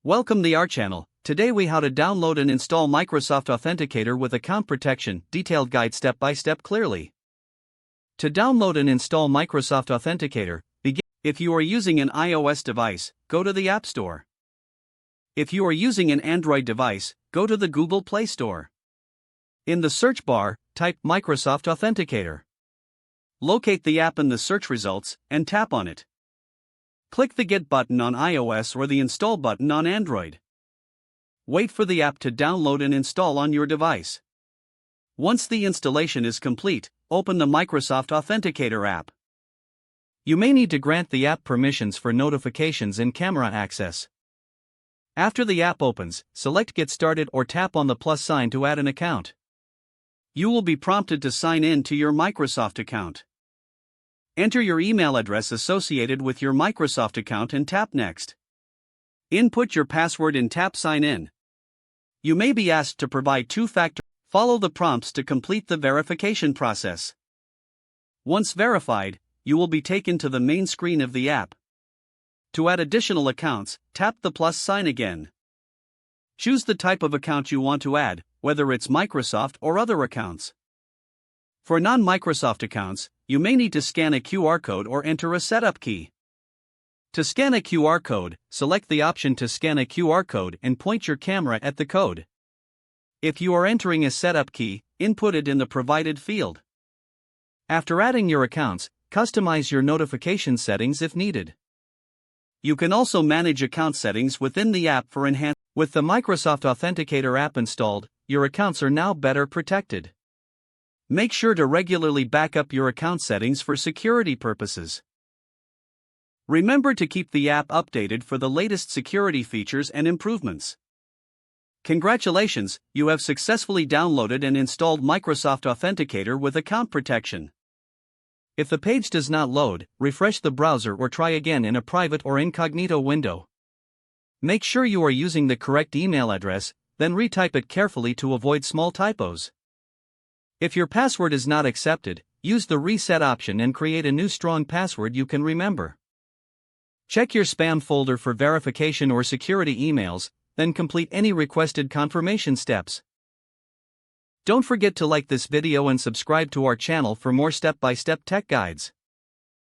Welcome to our channel. Today we how to download and install Microsoft Authenticator with account protection, detailed guide step by step clearly. To download and install Microsoft Authenticator, begin. If you are using an iOS device, go to the App Store. If you are using an Android device, go to the Google Play Store. In the search bar, type Microsoft Authenticator. Locate the app in the search results and tap on it. Click the Get button on iOS or the Install button on Android. Wait for the app to download and install on your device. Once the installation is complete, open the Microsoft Authenticator app. You may need to grant the app permissions for notifications and camera access. After the app opens, select Get Started or tap on the plus sign to add an account. You will be prompted to sign in to your Microsoft account. Enter your email address associated with your Microsoft account and tap Next. Input your password and tap Sign In. You may be asked to provide two-factor. Follow the prompts to complete the verification process. Once verified, you will be taken to the main screen of the app. To add additional accounts, tap the plus sign again. Choose the type of account you want to add, whether it's Microsoft or other accounts. For non-Microsoft accounts, you may need to scan a QR code or enter a setup key. To scan a QR code, select the option to scan a QR code and point your camera at the code. If you are entering a setup key, input it in the provided field. After adding your accounts, customize your notification settings if needed. You can also manage account settings within the app for enhanced. With the Microsoft Authenticator app installed, your accounts are now better protected. Make sure to regularly back up your account settings for security purposes. Remember to keep the app updated for the latest security features and improvements. Congratulations, you have successfully downloaded and installed Microsoft Authenticator with account protection. If the page does not load, refresh the browser or try again in a private or incognito window. Make sure you are using the correct email address, then retype it carefully to avoid small typos. If your password is not accepted, use the reset option and create a new strong password you can remember. Check your spam folder for verification or security emails, then complete any requested confirmation steps. Don't forget to like this video and subscribe to our channel for more step-by-step tech guides.